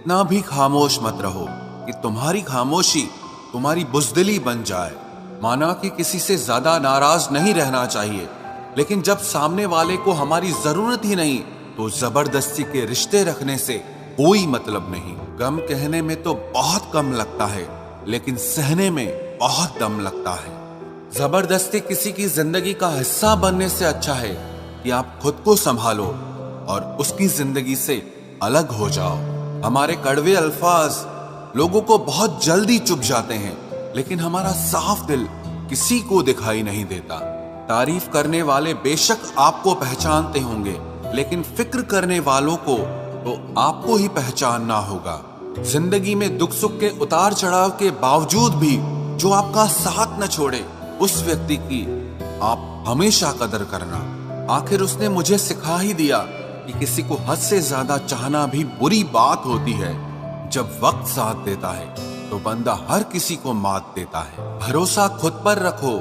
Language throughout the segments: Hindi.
इतना भी खामोश मत रहो कि तुम्हारी खामोशी तुम्हारी बुज़दिली बन जाए। माना कि किसी से ज्यादा नाराज नहीं रहना चाहिए, लेकिन जब सामने वाले को हमारी जरूरत ही नहीं तो जबरदस्ती के रिश्ते रखने से कोई मतलब नहीं। गम कहने में तो बहुत कम लगता है, लेकिन सहने में बहुत दम लगता है। जबरदस्ती किसी की जिंदगी का हिस्सा बनने से अच्छा है कि आप खुद को संभालो और उसकी जिंदगी से अलग हो जाओ। हमारे कड़वे अल्फाज लोगों को बहुत जल्दी चुभ जाते हैं, लेकिन हमारा साफ दिल किसी को दिखाई नहीं देता। तारीफ करने वाले बेशक आपको पहचानते होंगे, लेकिन फिक्र करने वालों को तो आपको ही पहचानना होगा। जिंदगी में दुख सुख के उतार चढ़ाव के बावजूद भी जो आपका साथ न छोड़े, उस व्यक्ति की आप हमेशा कदर करना। आखिर उसने मुझे सिखा ही दिया कि किसी को हद से ज्यादा चाहना भी बुरी बात होती है। जब वक्त साथ देता है तो बंदा हर किसी को मात देता है। भरोसा खुद पर रखो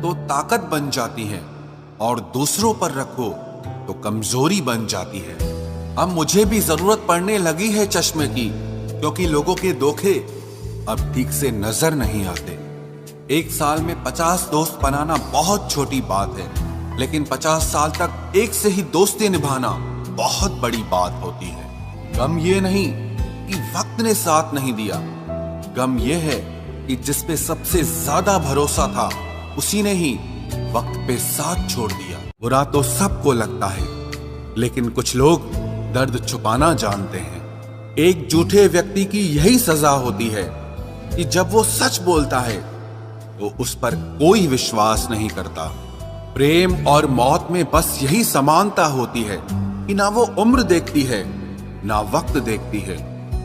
तो ताकत बन जाती है, और दूसरों पर रखो तो कमजोरी बन जाती है। अब मुझे भी जरूरत पड़ने लगी है चश्मे की, क्योंकि लोगों के धोखे अब ठीक से नजर नहीं आते। एक साल में 50 दोस्त बनाना बहुत छोटी बात है, लेकिन 50 साल तक एक से ही दोस्ती निभाना बहुत बड़ी बात होती है। गम ये नहीं कि वक्त ने साथ नहीं दिया, गम ये है कि जिस पे सबसे ज्यादा भरोसा था उसी ने ही वक्त पे साथ छोड़ दिया। बुरा तो सबको लगता है, लेकिन कुछ लोग दर्द छुपाना जानते हैं। एक झूठे व्यक्ति की यही सजा होती है कि जब वो सच बोलता है तो उस पर कोई विश्वास नहीं करता। प्रेम और मौत में बस यही समानता होती है कि ना वो उम्र देखती है, ना वक्त देखती है,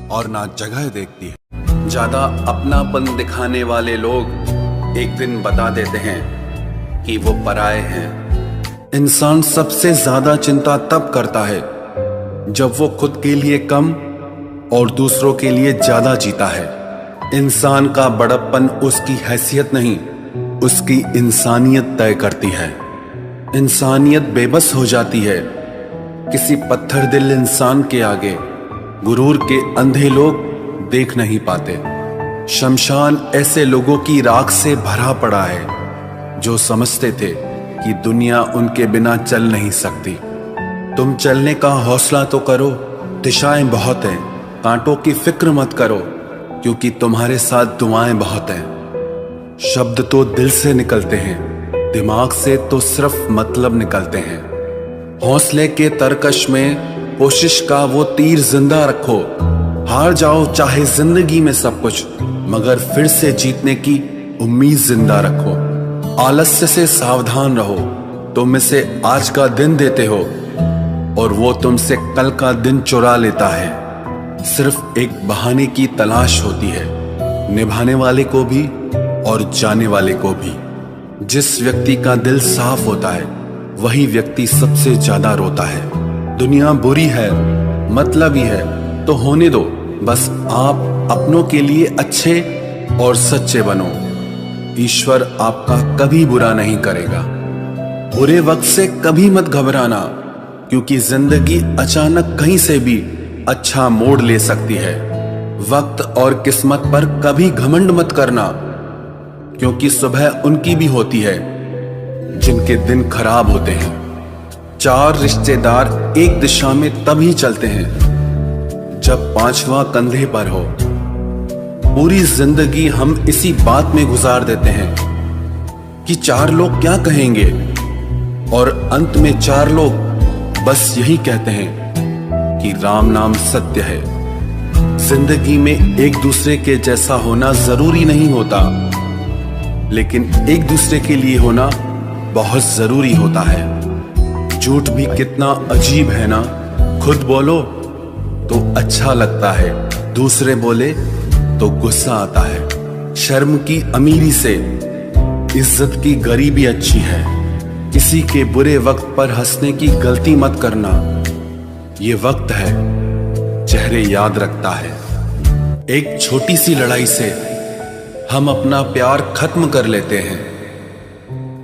और ना जगह देखती है। ज्यादा अपनापन दिखाने वाले लोग एक दिन बता देते हैं कि वो पराए हैं। इंसान सबसे ज्यादा चिंता तब करता है जब वो खुद के लिए कम और दूसरों के लिए ज्यादा जीता है। इंसान का बड़प्पन उसकी हैसियत नहीं, उसकी इंसानियत तय करती है। इंसानियत बेबस हो जाती है किसी पत्थर दिल इंसान के आगे। गुरूर के अंधे लोग देख नहीं पाते। शमशान ऐसे लोगों की राख से भरा पड़ा है जो समझते थे कि दुनिया उनके बिना चल नहीं सकती। तुम चलने का हौसला तो करो, दिशाएं बहुत हैं। कांटों की फिक्र मत करो, क्योंकि तुम्हारे साथ दुआएं बहुत हैं। शब्द तो दिल से निकलते हैं, दिमाग से तो सिर्फ मतलब निकलते हैं। हौसले के तरकश में कोशिश का वो तीर जिंदा रखो। हार जाओ चाहे जिंदगी में सब कुछ, मगर फिर से जीतने की उम्मीद जिंदा रखो। आलस्य से सावधान रहो। तुम इसे आज का दिन देते हो और वो तुमसे कल का दिन चुरा लेता है। सिर्फ एक बहाने की तलाश होती है, निभाने वाले को भी और जाने वाले को भी। जिस व्यक्ति का दिल साफ होता है वही व्यक्ति सबसे ज्यादा रोता है। दुनिया बुरी है, मतलबी है तो होने दो। बस आप अपनों के लिए अच्छे और सच्चे बनो। ईश्वर आपका कभी बुरा नहीं करेगा। बुरे वक्त से कभी मत घबराना, क्योंकि जिंदगी अचानक कहीं से भी अच्छा मोड़ ले सकती है। वक्त और किस्मत पर कभी घमंड मत करना, क्योंकि सुबह उनकी भी होती है जिनके दिन खराब होते हैं। 4 रिश्तेदार एक दिशा में तभी चलते हैं जब 5वां कंधे पर हो। पूरी जिंदगी हम इसी बात में गुजार देते हैं कि 4 लोग क्या कहेंगे, और अंत में 4 लोग बस यही कहते हैं कि राम नाम सत्य है। जिंदगी में एक दूसरे के जैसा होना जरूरी नहीं होता, लेकिन एक दूसरे के लिए होना बहुत जरूरी होता है। झूठ भी कितना अजीब है ना। खुद बोलो तो अच्छा लगता है, दूसरे बोले तो गुस्सा आता है। शर्म की अमीरी से इज्जत की गरीबी अच्छी है। किसी के बुरे वक्त पर हंसने की गलती मत करना। ये वक्त है, चेहरे याद रखता है। एक छोटी सी लड़ाई से हम अपना प्यार खत्म कर लेते हैं।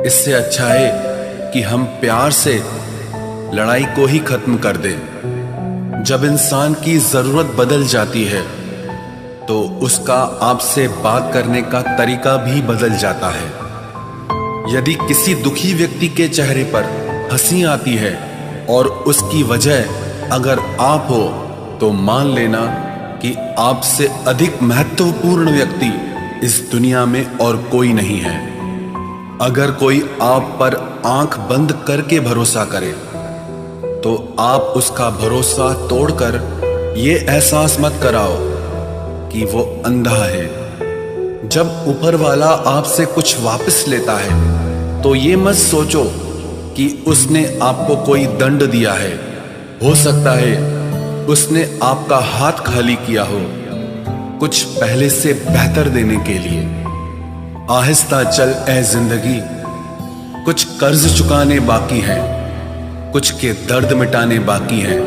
इससे अच्छा है कि हम प्यार से लड़ाई को ही खत्म कर दें। जब इंसान की जरूरत बदल जाती है तो उसका आपसे बात करने का तरीका भी बदल जाता है। यदि किसी दुखी व्यक्ति के चेहरे पर हंसी आती है और उसकी वजह अगर आप हो, तो मान लेना कि आपसे अधिक महत्वपूर्ण व्यक्ति इस दुनिया में और कोई नहीं है। अगर कोई आप पर आंख बंद करके भरोसा करे तो आप उसका भरोसा तोड़कर ये एहसास मत कराओ कि वो अंधा है। जब ऊपर वाला आपसे कुछ वापस लेता है तो ये मत सोचो कि उसने आपको कोई दंड दिया है। हो सकता है उसने आपका हाथ खाली किया हो कुछ पहले से बेहतर देने के लिए। आहिस्ता चल ए जिंदगी, कुछ कर्ज चुकाने बाकी हैं, कुछ के दर्द मिटाने बाकी हैं,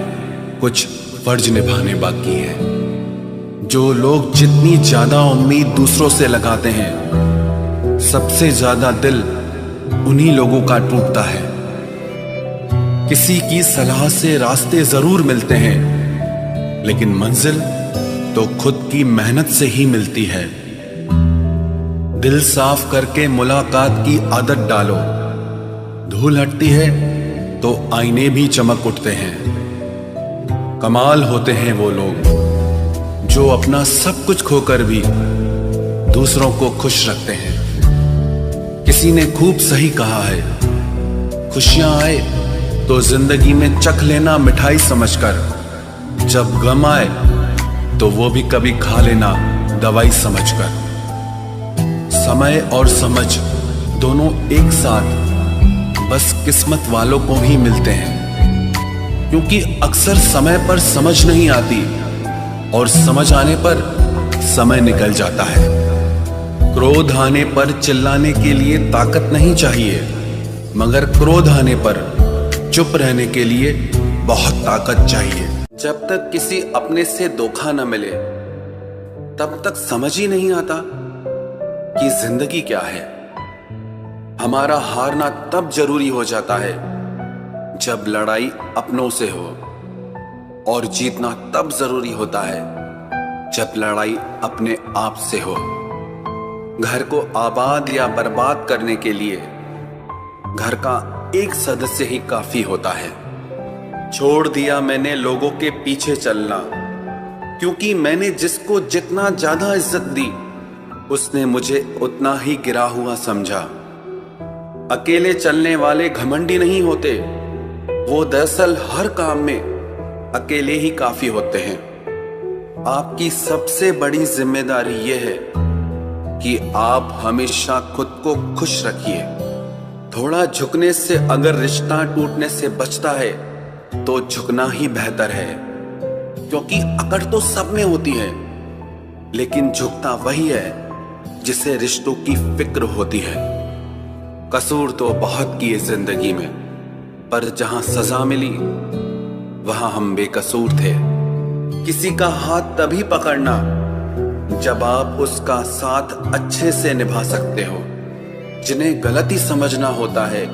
कुछ फर्ज निभाने बाकी हैं। जो लोग जितनी ज्यादा उम्मीद दूसरों से लगाते हैं, सबसे ज्यादा दिल उन्हीं लोगों का टूटता है। किसी की सलाह से रास्ते जरूर मिलते हैं, लेकिन मंजिल तो खुद की मेहनत से ही मिलती है। दिल साफ करके मुलाकात की आदत डालो। धूल हटती है तो आईने भी चमक उठते हैं। कमाल होते हैं वो लोग जो अपना सब कुछ खोकर भी दूसरों को खुश रखते हैं। किसी ने खूब सही कहा है, खुशियां आए तो जिंदगी में चख लेना मिठाई समझकर, जब गम आए तो वो भी कभी खा लेना दवाई समझकर। समय और समझ दोनों एक साथ बस किस्मत वालों को ही मिलते हैं, क्योंकि अक्सर समय पर समझ नहीं आती और समझ आने पर समय निकल जाता है। क्रोध आने पर चिल्लाने के लिए ताकत नहीं चाहिए, मगर क्रोध आने पर चुप रहने के लिए बहुत ताकत चाहिए। जब तक किसी अपने से धोखा न मिले तब तक समझ ही नहीं आता कि जिंदगी क्या है। हमारा हारना तब जरूरी हो जाता है जब लड़ाई अपनों से हो, और जीतना तब जरूरी होता है जब लड़ाई अपने आप से हो। घर को आबाद या बर्बाद करने के लिए घर का एक सदस्य ही काफी होता है। छोड़ दिया मैंने लोगों के पीछे चलना, क्योंकि मैंने जिसको जितना ज्यादा इज्जत दी उसने मुझे उतना ही गिरा हुआ समझा। अकेले चलने वाले घमंडी नहीं होते, वो दरअसल हर काम में अकेले ही काफी होते हैं। आपकी सबसे बड़ी जिम्मेदारी यह है कि आप हमेशा खुद को खुश रखिए। थोड़ा झुकने से अगर रिश्ता टूटने से बचता है तो झुकना ही बेहतर है, क्योंकि अकड़ तो सब में होती है, लेकिन झुकता वही है जिसे रिश्तों की फिक्र होती है। कसूर तो बहुत किए जिंदगी में, पर जहां सजा मिली वहां हम बेकसूर थे। किसी का हाथ तभी पकड़ना जब आप उसका साथ अच्छे से निभा सकते हो। जिन्हें गलती समझना होता है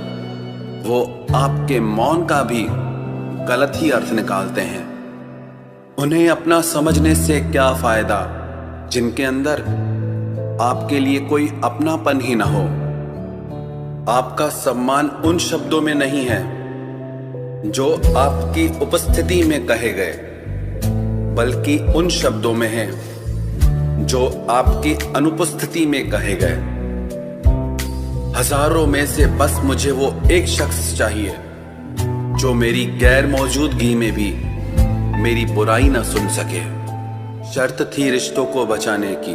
वो आपके मौन का भी गलत ही अर्थ निकालते हैं। उन्हें अपना समझने से क्या फायदा जिनके अंदर आपके लिए कोई अपनापन ही ना हो। आपका सम्मान उन शब्दों में नहीं है जो आपकी उपस्थिति में कहे गए, बल्कि उन शब्दों में है जो आपकी अनुपस्थिति में कहे गए। हजारों में से बस मुझे वो एक शख्स चाहिए जो मेरी गैर मौजूदगी में भी मेरी बुराई ना सुन सके। शर्त थी रिश्तों को बचाने की,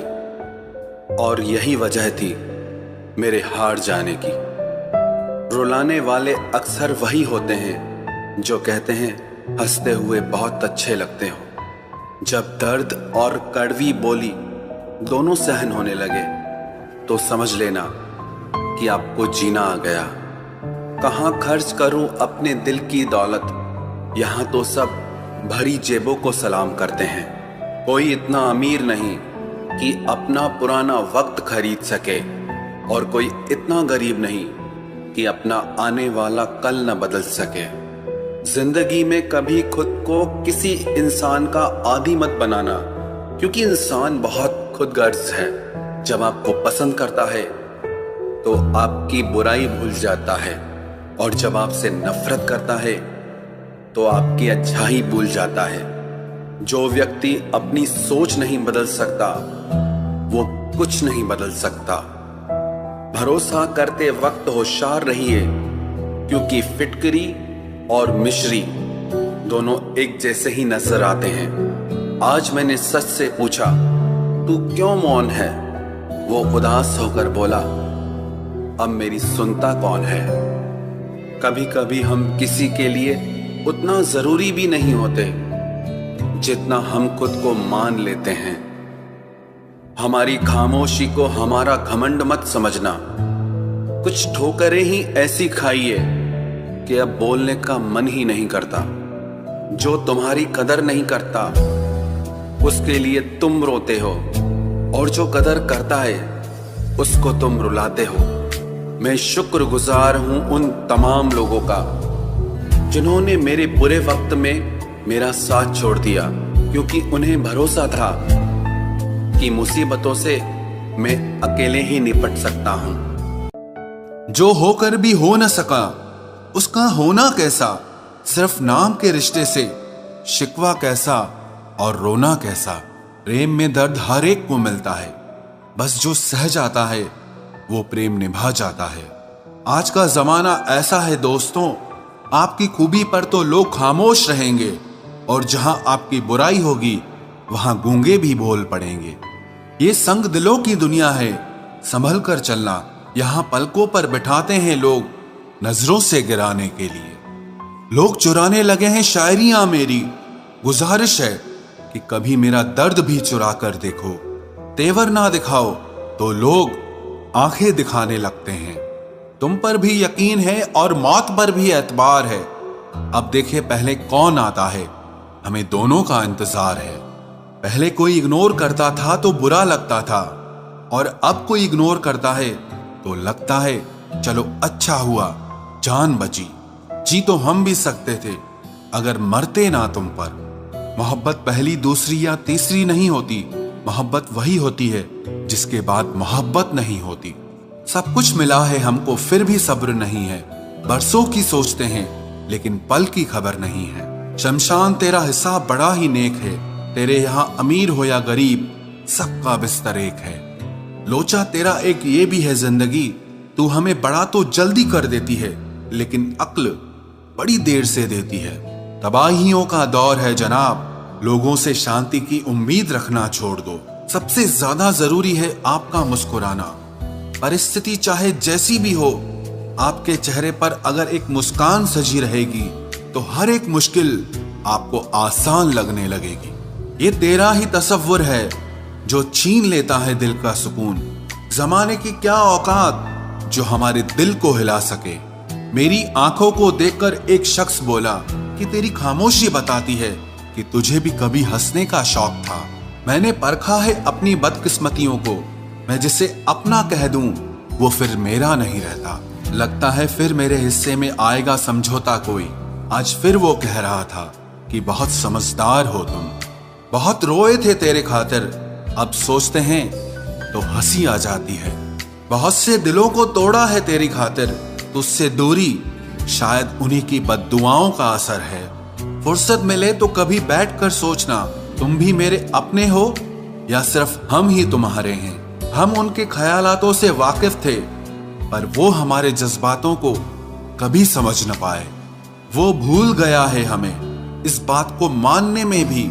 और यही वजह थी मेरे हार जाने की। रुलाने वाले अक्सर वही होते हैं जो कहते हैं हंसते हुए बहुत अच्छे लगते हो। जब दर्द और कड़वी बोली दोनों सहन होने लगे तो समझ लेना कि आपको जीना आ गया। कहाँ खर्च करूं अपने दिल की दौलत, यहाँ तो सब भरी जेबों को सलाम करते हैं। कोई इतना अमीर नहीं कि अपना पुराना वक्त खरीद सके, और कोई इतना गरीब नहीं कि अपना आने वाला कल न बदल सके। जिंदगी में कभी खुद को किसी इंसान का आदी मत बनाना, क्योंकि इंसान बहुत खुदगर्ज है। जब आपको पसंद करता है तो आपकी बुराई भूल जाता है, और जब आपसे नफरत करता है तो आपकी अच्छाई भूल जाता है। जो व्यक्ति अपनी सोच नहीं बदल सकता वो कुछ नहीं बदल सकता। भरोसा करते वक्त होशियार रहिए, क्योंकि फिटकरी और मिश्री दोनों एक जैसे ही नजर आते हैं। आज मैंने सच से पूछा, तू क्यों मौन है? वो उदास होकर बोला, अब मेरी सुनता कौन है? कभी कभी हम किसी के लिए उतना जरूरी भी नहीं होते जितना हम खुद को मान लेते हैं। हमारी खामोशी को हमारा घमंड मत समझना। कुछ ठोकरें ही ऐसी खाइए कि अब बोलने का मन ही नहीं करता। जो तुम्हारी कदर नहीं करता उसके लिए तुम रोते हो, और जो कदर करता है उसको तुम रुलाते हो। मैं शुक्रगुजार हूं उन तमाम लोगों का जिन्होंने मेरे बुरे वक्त में मेरा साथ छोड़ दिया, क्योंकि उन्हें भरोसा था कि मुसीबतों से मैं अकेले ही निपट सकता हूं। जो होकर भी हो न सका उसका होना कैसा, सिर्फ नाम के रिश्ते से शिकवा कैसा और रोना कैसा। प्रेम में दर्द हर एक को मिलता है, बस जो सह जाता है वो प्रेम निभा जाता है। आज का जमाना ऐसा है दोस्तों, आपकी खूबी पर तो लोग खामोश रहेंगे, और जहां आपकी बुराई होगी वहां गूंगे भी बोल पड़ेंगे। ये संग दिलों की दुनिया है, संभल कर चलना। यहां पलकों पर बिठाते हैं लोग नजरों से गिराने के लिए। लोग चुराने लगे हैं शायरियां मेरी। गुजारिश है कि कभी मेरा दर्द भी चुरा कर देखो। तेवर ना दिखाओ तो लोग आंखें दिखाने लगते हैं। तुम पर भी यकीन है और मौत पर भी एतबार है। अब देखे पहले कौन आता है, हमें दोनों का इंतजार है। पहले कोई इग्नोर करता था तो बुरा लगता था, और अब कोई इग्नोर करता है तो लगता है चलो अच्छा हुआ जान बची। जी तो हम भी सकते थे अगर मरते ना तुम पर। मोहब्बत पहली दूसरी या तीसरी नहीं होती, मोहब्बत वही होती है जिसके बाद मोहब्बत नहीं होती। सब कुछ मिला है हमको फिर भी सब्र नहीं है। बरसों की सोचते हैं लेकिन पल की खबर नहीं है। शमशान तेरा हिसाब बड़ा ही नेक है, तेरे यहां अमीर हो या गरीब सबका बिस्तर एक है। लोचा तेरा एक ये भी है जिंदगी, तू हमें बड़ा तो जल्दी कर देती है लेकिन अक्ल बड़ी देर से देती है। तबाहियों का दौर है जनाब, लोगों से शांति की उम्मीद रखना छोड़ दो। सबसे ज्यादा जरूरी है आपका मुस्कुराना। परिस्थिति चाहे जैसी भी हो, आपके चेहरे पर अगर एक मुस्कान सजी रहेगी तो हर एक मुश्किल आपको आसान लगने लगेगी। ये तेरा ही तसव्वुर है जो छीन लेता है दिल का सुकून। जमाने की क्या औकात जो हमारे दिल को हिला सके। मेरी आंखों को देखकर एक शख्स बोला कि तेरी खामोशी बताती है कि तुझे भी कभी हंसने का शौक था। मैंने परखा है अपनी बदकिस्मतियों को, मैं जिसे अपना कह दूं वो फिर मेरा नहीं रहता। लगता है फिर मेरे हिस्से में आएगा समझौता कोई। आज फिर वो कह रहा था कि बहुत समझदार हो तुम। बहुत रोए थे तेरे खातिर, अब सोचते हैं तो हंसी आ जाती है। बहुत से दिलों को तोड़ा है तेरी खातिर, तुझसे दूरी शायद उन्हीं की बद्दुआओं का असर है। फुर्सत मिले तो कभी बैठकर सोचना, तुम भी मेरे अपने हो या सिर्फ हम ही तुम्हारे हैं। हम उनके ख्यालातों से वाकिफ थे, पर वो हमारे जज्बातों को कभी समझ न पाए। वो भूल गया है हमें, इस बात को मानने में भी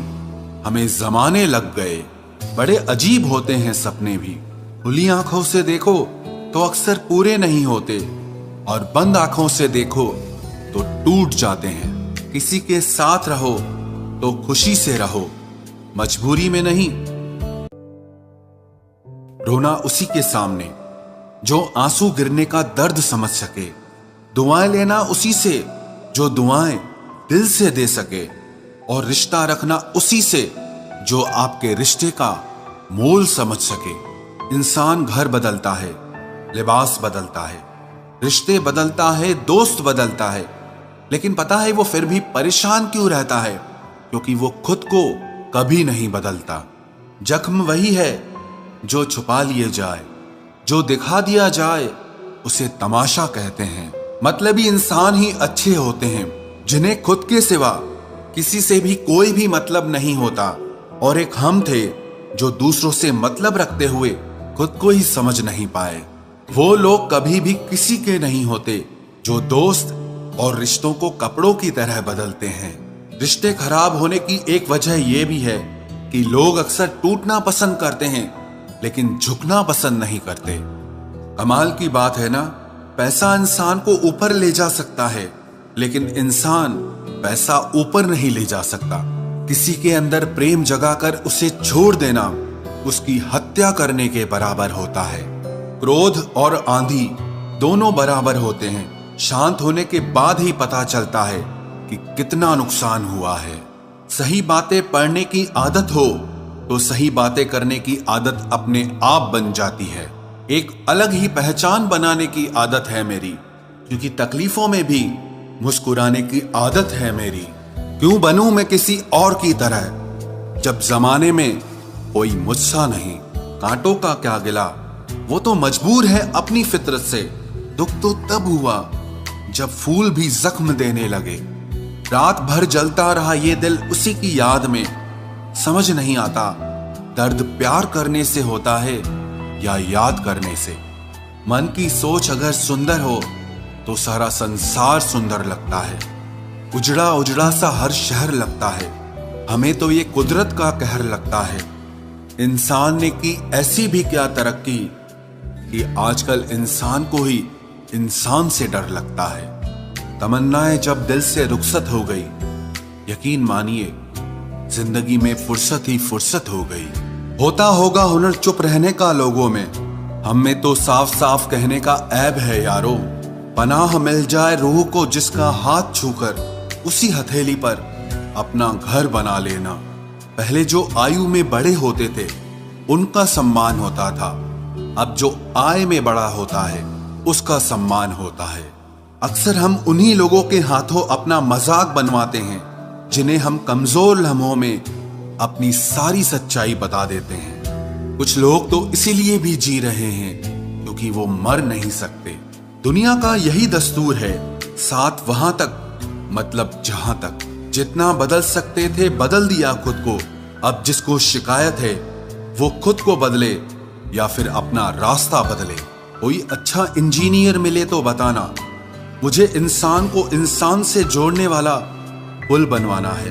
हमें जमाने लग गए। बड़े अजीब होते हैं सपने भी, खुली आंखों से देखो तो अक्सर पूरे नहीं होते, और बंद आंखों से देखो तो टूट जाते हैं। किसी के साथ रहो तो खुशी से रहो, मजबूरी में नहीं। रोना उसी के सामने जो आंसू गिरने का दर्द समझ सके। दुआएं लेना उसी से जो दुआएं दिल से दे सके, और रिश्ता रखना उसी से जो आपके रिश्ते का मोल समझ सके। इंसान घर बदलता है, लिबास बदलता है, रिश्ते बदलता है, दोस्त बदलता है, लेकिन पता है वो फिर भी परेशान क्यों रहता है? क्योंकि वो खुद को कभी नहीं बदलता। जख्म वही है जो छुपा लिए जाए, जो दिखा दिया जाए उसे तमाशा कहते हैं। मतलबी इंसान ही अच्छे होते हैं, जिन्हें खुद के सिवा किसी से भी कोई भी मतलब नहीं होता। और एक हम थे जो दूसरों से मतलब रखते हुए खुद को ही समझ नहीं पाए। वो लोग कभी भी किसी के नहीं होते जो दोस्त और रिश्तों को कपड़ों की तरह बदलते हैं। रिश्ते खराब होने की एक वजह यह भी है कि लोग अक्सर टूटना पसंद करते हैं लेकिन झुकना पसंद नहीं करते। कमाल की बात है ना, पैसा इंसान को ऊपर ले जा सकता है लेकिन इंसान पैसा ऊपर नहीं ले जा सकता। किसी के अंदर प्रेम जगाकर उसे छोड़ देना उसकी हत्या करने के बराबर होता है। क्रोध और आंधी दोनों बराबर होते हैं। शांत होने के बाद ही पता चलता है कि कितना नुकसान हुआ है। सही बातें पढ़ने की आदत हो तो सही बातें करने की आदत अपने आप बन जाती है। एक अलग ही पहचान बनाने की आदत है मेरी, क्योंकि तकलीफों में भी मुस्कुराने की आदत है मेरी। क्यों बनूं मैं किसी और की तरह, जब जमाने में कोई मुझसा नहीं। कांटों का क्या गिला, वो तो मजबूर है अपनी फितरत से। दुख तो तब हुआ जब फूल भी जख्म देने लगे। रात भर जलता रहा ये दिल उसी की याद में। समझ नहीं आता दर्द प्यार करने से होता है या याद करने से। मन की सोच अगर सुंदर हो तो सारा संसार सुंदर लगता है। उजड़ा उजड़ा सा हर शहर लगता है। हमें तो ये कुदरत का कहर लगता है। इंसान ने की ऐसी भी क्या तरक्की कि आजकल इंसान को ही इंसान से डर लगता है। तमन्नाएं जब दिल से रुखसत हो गई, यकीन मानिए जिंदगी में फुर्सत ही फुर्सत हो गई। होता होगा हुनर चुप रहने का लोगों में, हम में तो साफ साफ कहने का ऐब है यारो। पनाह मिल जाए रूह को जिसका हाथ छूकर उसी हथेली पर अपना घर बना लेना। पहले जो आयु में बड़े होते थे उनका सम्मान होता था, अब जो आय में बड़ा होता है उसका सम्मान होता है। अक्सर हम उन्हीं लोगों के हाथों अपना मजाक बनवाते हैं जिन्हें हम कमजोर लम्हों में अपनी सारी सच्चाई बता देते हैं। कुछ लोग तो इसीलिए भी जी रहे हैं क्योंकि वो मर नहीं सकते। दुनिया का यही दस्तूर है, साथ वहां तक मतलब जहां तक। जितना बदल सकते थे बदल दिया खुद को। अब जिसको शिकायत है वो खुद को बदले या फिर अपना रास्ता बदले। कोई अच्छा इंजीनियर मिले तो बताना, मुझे इंसान को इंसान से जोड़ने वाला पुल बनवाना है।